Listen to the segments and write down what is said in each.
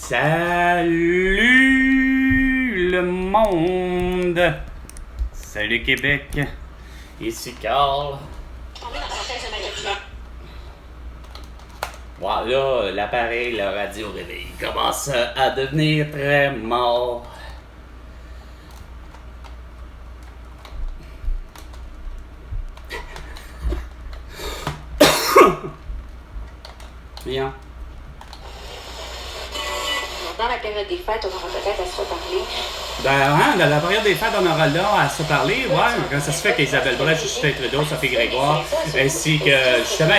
Salut le monde! Salut Québec! Ici Carl. Voilà, l'appareil, la radio réveil commence à devenir très mort. Bien. Dans la période des fêtes, on aura peut-être à se reparler. Dans la période des fêtes, on aura là à se parler, quand ça se fait qu'Isabelle Brett, Justin Trudeau, Sophie Grégoire, ainsi que, justement,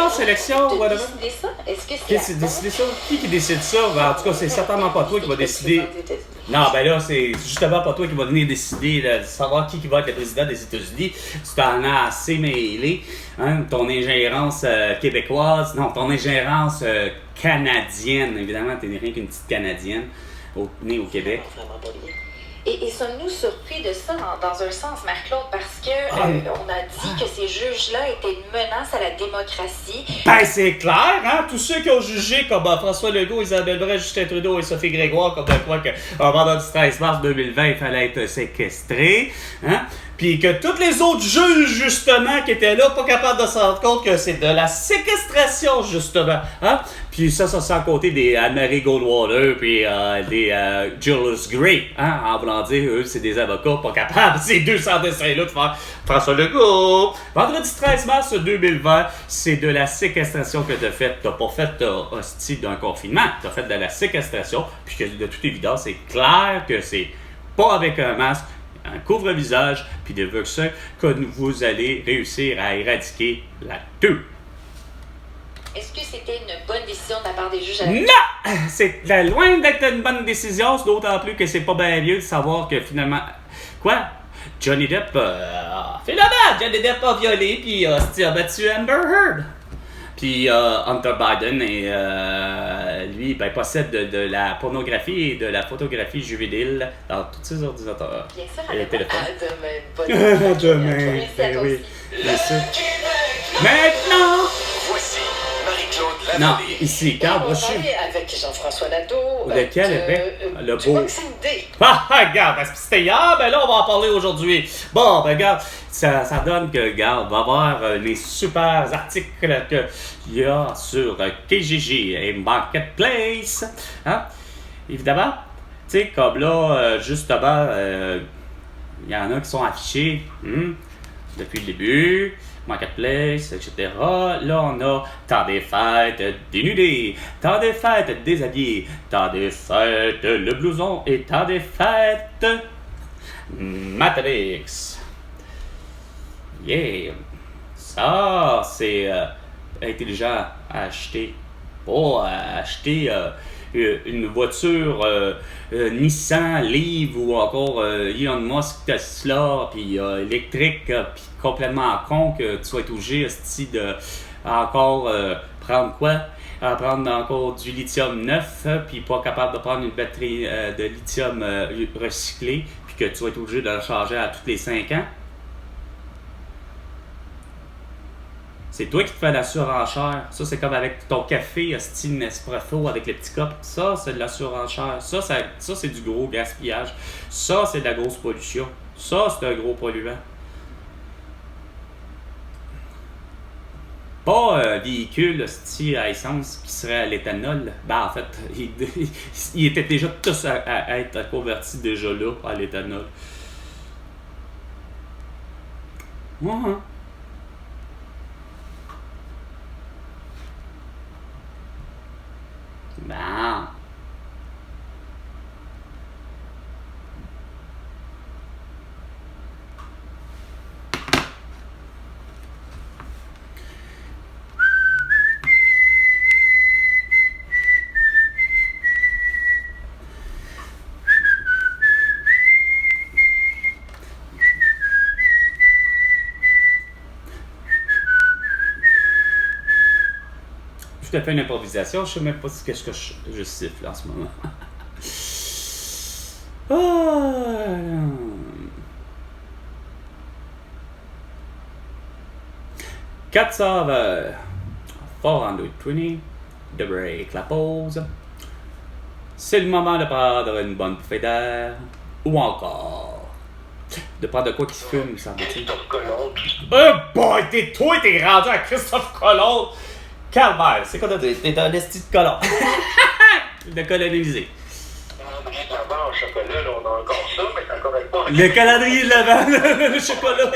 sélection, whatever. Décider ça? Est-ce que Qui a décidé ça? Qui décide ça? En tout cas, c'est certainement pas toi qui va décider. Non, ben là, c'est justement pas toi qui va venir décider de savoir qui va être le président des États-Unis. Tu t'en as assez mêlé, hein? Ton ingérence québécoise, non, ton ingérence canadienne. Évidemment, t'es rien qu'une petite Canadienne, née au Québec. Et sommes-nous surpris de ça dans un sens, Marc-Claude, parce que on a dit que ces juges-là étaient une menace à la démocratie. Ben c'est clair, hein? Tous ceux qui ont jugé comme François Legault, Isabelle Brett, Justin Trudeau et Sophie Grégoire comme de quoi que vendredi 13 mars 2020, il fallait être séquestré, hein? Puis que tous les autres juges, justement, qui étaient là, pas capables de se rendre compte que c'est de la séquestration, justement, hein? Puis ça sans compter des Anne-Marie Goldwater, puis des Julius Gray, hein? En voulant dire, eux, c'est des avocats pas capables, ces 200 dessins-là, de faire François Legault. Vendredi 13 mars 2020, c'est de la séquestration que t'as fait. T'as pas fait hostie d'un confinement, t'as fait de la séquestration, puis que de toute évidence, c'est clair que c'est pas avec un masque, un couvre-visage, puis de ça que vous allez réussir à éradiquer la queue. Est-ce que c'était une bonne décision de la part des juges? Non! C'est loin d'être une bonne décision, d'autant plus que c'est pas bien mieux de savoir que finalement... Quoi? Johnny Depp finalement, Johnny Depp a violé, puis a battu Amber Heard. Puis Hunter Biden, lui, possède de la pornographie et de la photographie juvénile dans tous ses ordinateurs. Bien sûr, et les téléphones. demain. Demain. Merci à toi Oui. aussi. Bien sûr. Maintenant! Voici Marie-Claude Non, Lavallée. ici, Carl Brochu. Avec Jean-François Nadeau. Lequel avait le du beau. Boxing Day. Regarde, parce que c'était hier, ben là, on va en parler aujourd'hui. Bon, ben regarde, ça donne que, regarde, on va voir les super articles qu'il y a sur KGG et Marketplace. Hein? Évidemment, tu sais, comme là, justement, il y en a qui sont affichés depuis le début. Marketplace, etc. Là, on a temps des fêtes dénudé, temps des fêtes déshabillé, temps des fêtes le blouson et temps des fêtes Matrix. Yeah! Ça, c'est intelligent à acheter. Pas à acheter une voiture Nissan Leaf ou encore Elon Musk Tesla puis électrique puis complètement con que tu vas être obligé de encore prendre quoi? À prendre encore du lithium neuf puis pas capable de prendre une batterie de lithium recyclée puis que tu vas être obligé de la charger à tous les 5 ans. C'est toi qui te fais la surenchère. Ça, c'est comme avec ton café, style Nespresso avec les petits cups. Ça, c'est de la surenchère. Ça, c'est du gros gaspillage. Ça, c'est de la grosse pollution. Ça, c'est un gros polluant. Pas un véhicule style à essence qui serait à l'éthanol. Ben, en fait, ils étaient déjà tous à être convertis déjà là à l'éthanol. Ben. Tout à fait une improvisation, je sais même pas ce que je siffle en ce moment. 4 serveurs. 420. De break. La pause. c'est le moment de prendre une bonne bouffée d'air. Ou encore, de prendre de quoi qui se fume, ça me dit. Christophe Colomb. Oh boy, t'es rendu à Christophe Colomb. Calvaire, c'est quoi t'es un esti de colon. De coloniser. Là-bas, en chocolat, là, on a encore ça, mais c'est encore avec moi. Le calendrier de l'avant, le chocolat.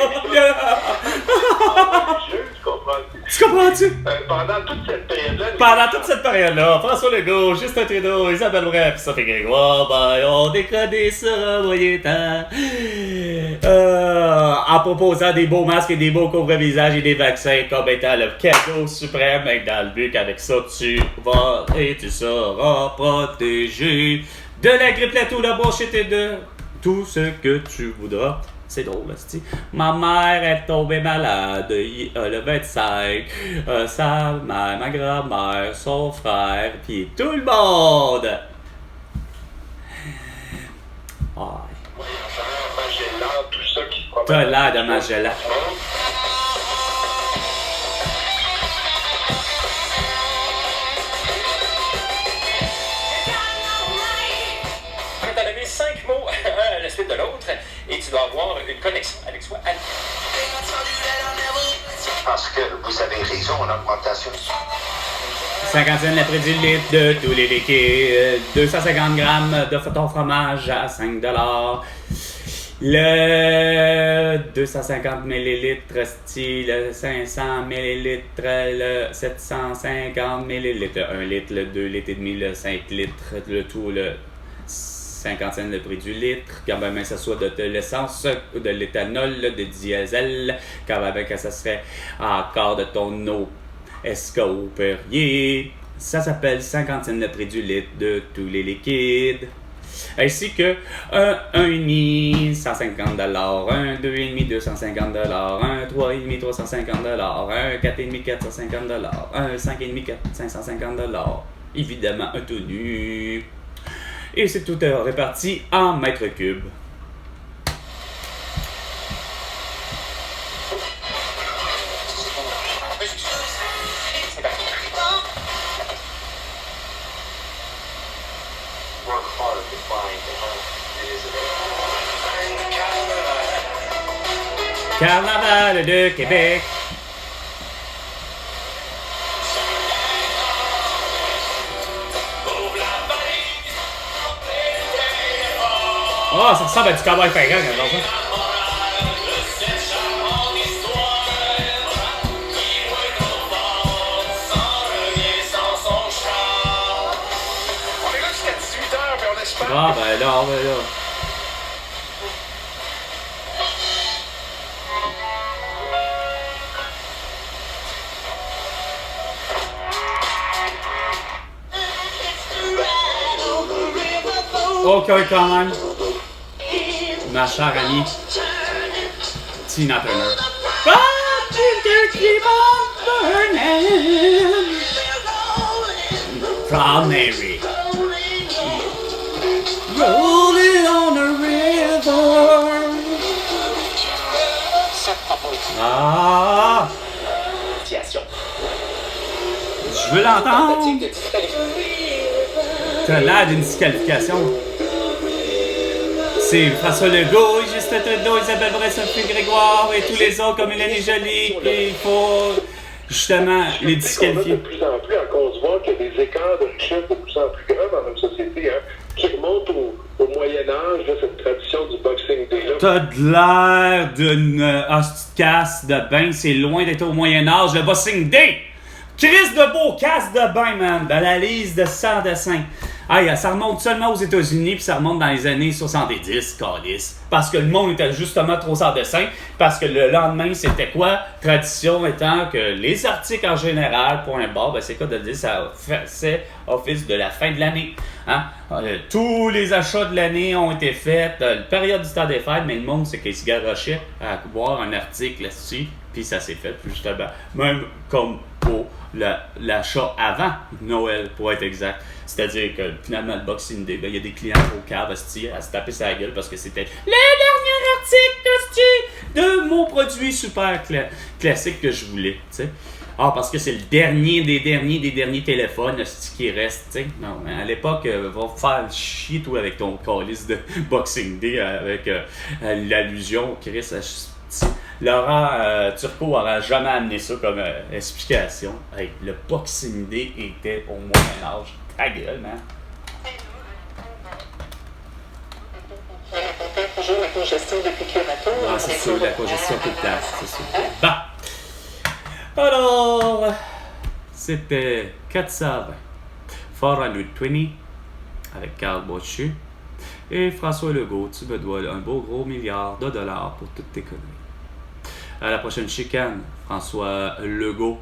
Tu comprends? Tu comprends-tu? Pendant toute cette période-là... Pendant toute cette période-là, François Legault, Justin Trudeau, Isabelle Bref, Sophie Grégoire, ben, ont décodé sur moyen temps. En proposant des beaux masques et des beaux couvre-visages et des vaccins comme étant le cadeau suprême, et dans le but qu'avec ça, tu vas et tu seras protégé de la grippe, la toux, la bullshit et de tout ce que tu voudras. C'est drôle, là, ma mère est tombée malade le 25. Sa mère, ma grand-mère, son frère, puis tout le monde. Magellan, tout ça qui se promène. T'as l'air de Magellan. Quand t'as levé 5 mots, un à la suite de l'autre, et tu dois avoir une connexion avec soi. Parce que vous avez raison, l'augmentation... 50 cents le prix du litre de tous les liquides. 250 grammes de ton fromage à 5 $. Le 250 millilitres style, le 500 millilitres, le 750 millilitres, 1 litre, le 2 litres et demi, le 5 litres, le tout, le 50 cents le prix du litre, quand même que ce soit de l'essence, de l'éthanol, de diesel, quand même que ça serait encore de ton eau escoperier. Ça s'appelle 50 cents le prix du litre de tous les liquides. Ainsi que un 1,5 150 $, un 2,5 250 $, un 3,5 350 $, un 4,5 450 $, un 5,5 550 $. Évidemment, un tout nu. Et c'est tout réparti en mètres cubes. Carnaval de Québec. Oh, ça ressemble à du cowboy fringant, quand ça. On est là jusqu'à 18h, puis on espère... Ah, ben là. Ok, quand même. Ma chère amie, Tina Turner. Proud Mary. Rolling on the river. Ah! Je veux l'entendre. T'as l'air d'une disqualification. C'est François Legault, Justin Trudeau, Isabelle Bref, Sophie Grégoire et tous les autres comme Mélanie Joly. Et il faut justement les disqualifier. De plus en plus, à cause de voir qu'il y a des écarts de richesse de plus en plus grands dans notre société, hein, qui remontent au Moyen-Âge, cette tradition du Boxing Day. Là. T'as de l'air d'une hostie de casse de bain, c'est loin d'être au Moyen-Âge, le Boxing Day! Chris de beau casse de bain, man, dans la liste de 100 dessins. Aïe, ça remonte seulement aux États-Unis, puis ça remonte dans les années 70, calice. Parce que le monde était justement trop sans dessin. Parce que le lendemain, c'était quoi? Tradition étant que les articles en général, point barre, ben c'est quoi de le dire, ça fait office de la fin de l'année. Hein? Tous les achats de l'année ont été faits, la période du temps des fêtes, mais le monde, c'est qu'il se garochait à voir un article là-dessus, puis ça s'est fait, justement. Même comme pour l'achat avant Noël, pour être exact. C'est-à-dire que finalement, le Boxing Day, ben, il y a des clients au cave à se taper sa gueule parce que c'était le dernier article de mon produit super classique que je voulais. T'sais. Ah, parce que c'est le dernier des derniers téléphones qui reste, tu sais. Non, mais à l'époque, va faire chier, toi, avec ton calice de Boxing Day, avec l'allusion au Chris. Laurent Turcot n'aura jamais amené ça comme explication. Hey, le Boxing Day était au Moyen-Âge. Ta gueule, man. Toujours la congestion depuis Curato. Ah, c'est sûr, la congestion tout le temps, c'est sûr. Bon. Alors, c'était 420, 420 avec Carl Bocci et François Legault. Tu me dois un beau gros milliard de dollars pour toutes tes conneries. À la prochaine chicane, François Legault.